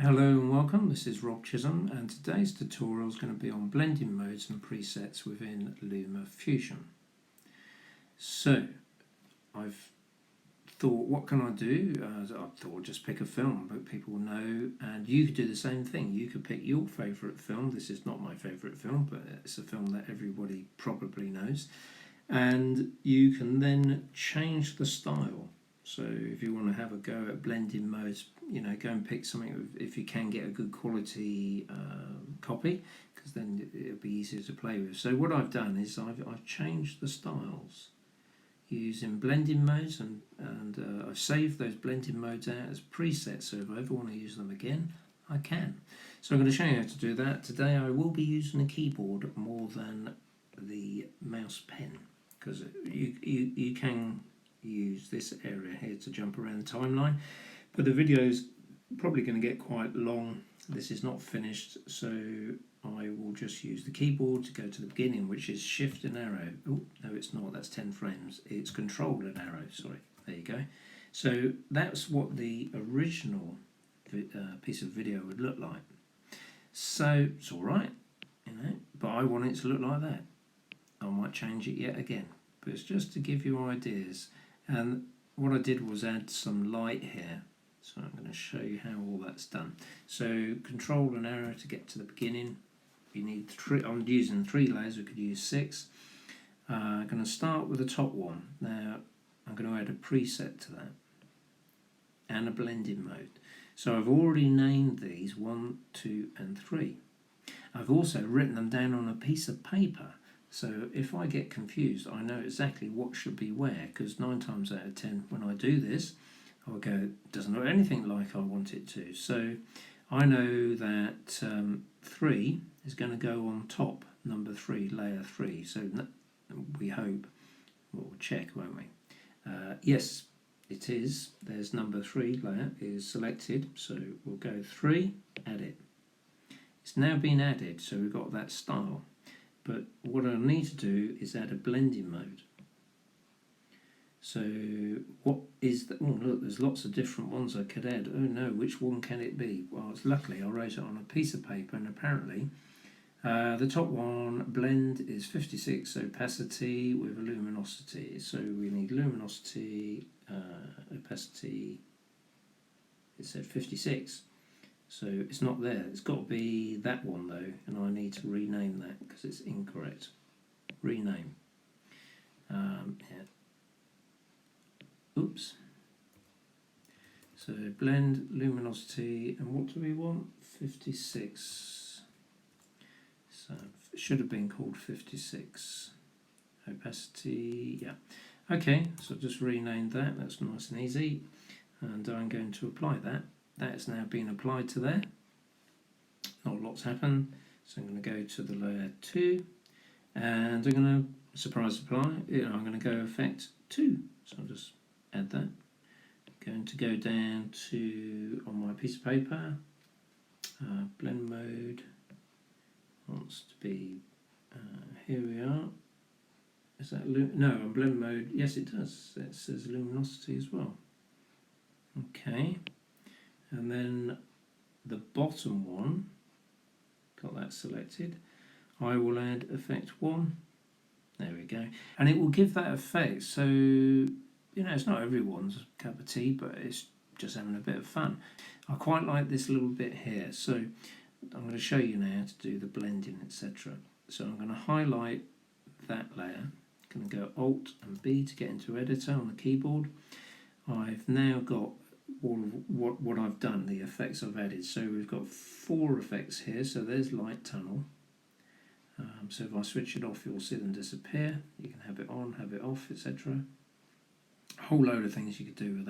Hello and welcome, this is Rob Chisholm and today's tutorial is going to be on blending modes and presets within LumaFusion. So, I've thought, what can I do? I thought just pick a film that people know, and you could do the same thing. You could pick your favourite film. This is not my favourite film, but it's a film that everybody probably knows. And you can then change the style. So if you want to have a go at blending modes, go and pick something if you can get a good quality copy, because then it'll be easier to play with. So what I've done is I've changed the styles using blending modes, and I've saved those blending modes out as presets, so if I ever want to use them again, I can. So I'm going to show you how to do that. Today I will be using a keyboard more than the mouse pen, because you can use this area here to jump around the timeline, but the video is probably going to get quite long. This is not finished, so I will just use the keyboard to go to the beginning, which is shift and arrow. Oh no, it's not, that's 10 frames. It's control and arrow, sorry, there you go. So that's what the original piece of video would look like. So it's alright, but I want it to look like that. I might change it yet again, but it's just to give you ideas. And what I did was add some light here, so I'm going to show you how all that's done. So control and arrow to get to the beginning. You need three. I'm using 3 layers, we could use 6. I'm going to start with the top one. Now I'm going to add a preset to that and a blending mode. So I've already named these 1, 2 and 3. I've also written them down on a piece of paper. So if I get confused, I know exactly what should be where, because 9 times out of 10 when I do this, I'll go, it doesn't look anything like I want it to. So I know that 3 is going to go on top, number 3, layer 3. So we hope, we'll check, won't we? Yes, it is. There's number 3 layer is selected. So we'll go 3, add it. It's now been added, so we've got that style. But what I need to do is add a blending mode. So what is that? Oh look, there's lots of different ones I could add. Oh no, which one can it be? Well, it's luckily I wrote it on a piece of paper, and apparently the top one, blend, is 56 opacity with a luminosity. So we need luminosity, opacity, it said 56. So it's not there. It's got to be that one though, and I need to rename that because it's incorrect. Rename. Yeah. Oops. So blend, luminosity, and what do we want? 56. So it should have been called 56. Opacity, yeah. Okay, so just renamed that. That's nice and easy. And I'm going to apply that. That's now been applied to there. Not lots happened, so I'm going to go to the layer 2, and I'm going to surprise apply. I'm going to go effect 2, so I'll just add that. Going to go down to, on my piece of paper, blend mode wants to be, here we are. Is that no, on blend mode? Yes, it does. It says luminosity as well. Okay. And then the bottom one, got that selected, I will add effect 1, there we go, and it will give that effect. So it's not everyone's cup of tea, but it's just having a bit of fun. I quite like this little bit here, so I'm going to show you now how to do the blending, etc. So I'm going to highlight that layer, going to go Alt and B to get into editor on the keyboard. I've now got all of what I've done, the effects I've added. So we've got 4 effects here. So there's light tunnel. So if I switch it off, you'll see them disappear. You can have it on, have it off, etc. A whole load of things you could do with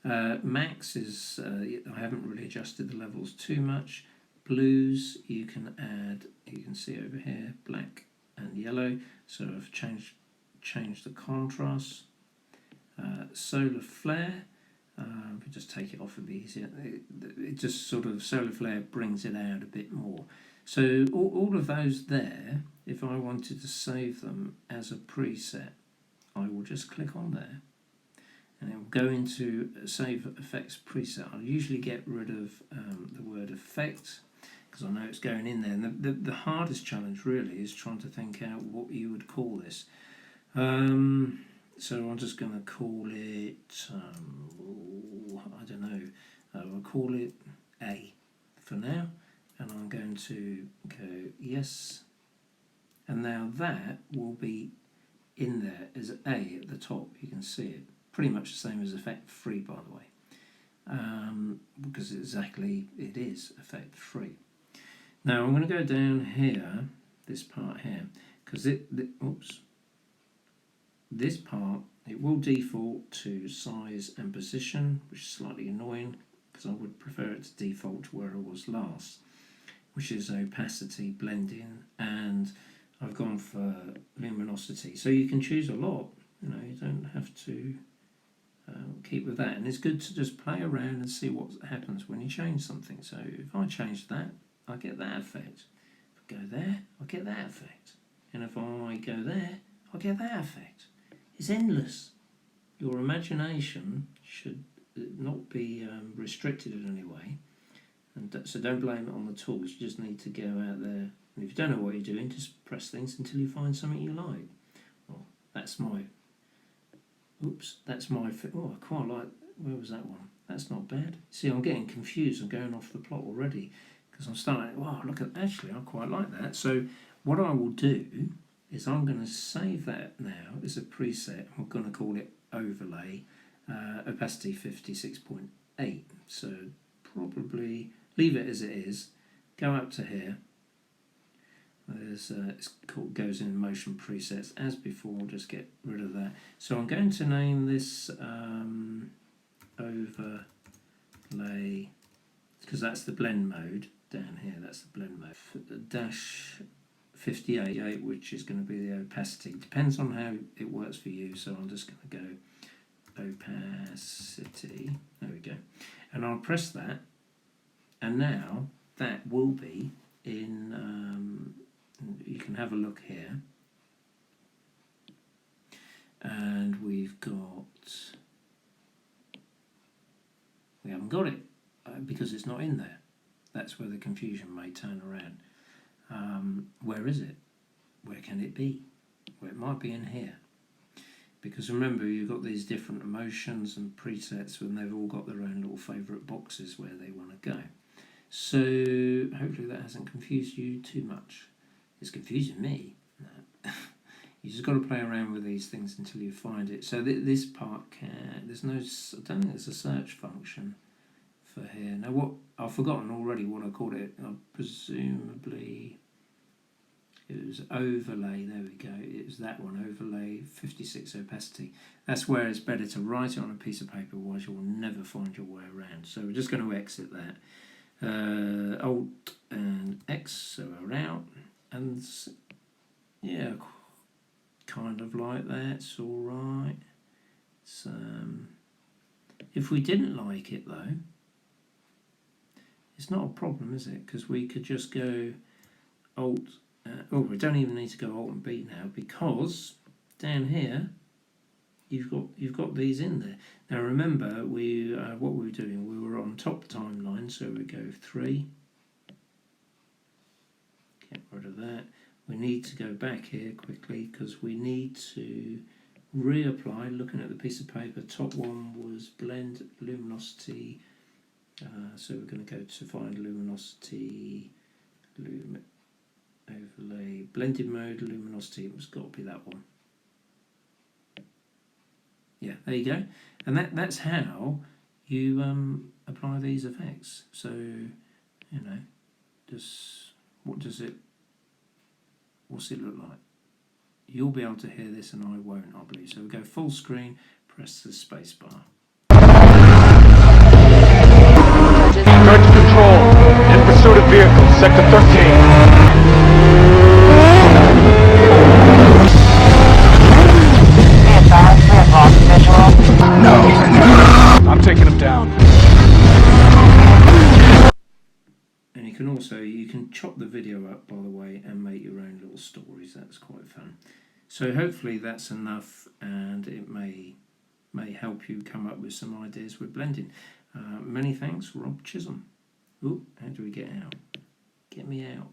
that. Max is, I haven't really adjusted the levels too much. Blues, you can add, you can see over here, black and yellow. So I've changed the contrast. Solar flare. If we just take it off, it'd be easier. It just sort of, solar flare brings it out a bit more. So all of those there, if I wanted to save them as a preset, I will just click on there, and it will go into Save Effects Preset. I'll usually get rid of the word effect because I know it's going in there. And the hardest challenge really is trying to think out what you would call this. So I'm just going to call it, I don't know, I'll call it A for now, and I'm going to go yes, and now that will be in there as A at the top. You can see it, pretty much the same as effect free, by the way, because exactly it is effect free. Now I'm going to go down here, this part here, because this part, it will default to size and position, which is slightly annoying because I would prefer it to default to where it was last, which is opacity, blending, and I've gone for luminosity. So you can choose a lot, you know, you don't have to keep with that. And it's good to just play around and see what happens when you change something. So if I change that, I get that effect. If I go there, I get that effect. And if I go there, I get that effect. It's endless. Your imagination should not be restricted in any way, and so don't blame it on the tools. You just need to go out there, and if you don't know what you're doing, just press things until you find something you like. Well, that's my oh, I quite like, where was that one? That's not bad. See, I'm getting confused. I'm going off the plot already because I'm starting, wow, look at, actually I quite like that. So what I will do is I'm going to save that now as a preset. I'm going to call it overlay, opacity 56.8. So probably leave it as it is, go up to here. There's goes in motion presets as before, just get rid of that. So I'm going to name this overlay, because that's the blend mode down here, that's the blend mode. Dash 58, which is going to be the opacity. Depends on how it works for you, so I'm just going to go opacity. There we go. And I'll press that, and now that will be in, you can have a look here, and we haven't got it because it's not in there. That's where the confusion may turn around. Where is it? Where can it be? Well, it might be in here, because remember, you've got these different emotions and presets, and they've all got their own little favourite boxes where they want to go. So hopefully that hasn't confused you too much. It's confusing me. No. You just got to play around with these things until you find it. So this part there's no, I don't think there's a search function for here. Now what, I've forgotten already what I called it. Presumably it was overlay, there we go, it was that one, overlay 56 opacity. That's where it's better to write it on a piece of paper, otherwise you will never find your way around. So we're just going to exit that. Alt and X, so we're out, and yeah, kind of like that, it's alright. If we didn't like it though, it's not a problem, is it? Because we could just go Alt, we don't even need to go Alt and B now, because down here you've got these in there. Now remember, what we were doing, we were on top timeline, so we go 3, get rid of that. We need to go back here quickly because we need to reapply. Looking at the piece of paper, top one was blend luminosity, so we're going to go to find luminosity, overlay, blended mode, luminosity. It was got to be that one. Yeah, there you go. And that's how you apply these effects. So, you know, what's it look like? You'll be able to hear this and I won't, I believe. So we go full screen, press the space bar. Guard control, in pursuit of vehicle, sector 13. No. I'm taking him down. And you can chop the video up, by the way, and make your own little stories. That's quite fun. So hopefully that's enough, and it may may help you come up with some ideas with blending. Many thanks, Rob Chisholm. Oh, how do we get out? Get me out.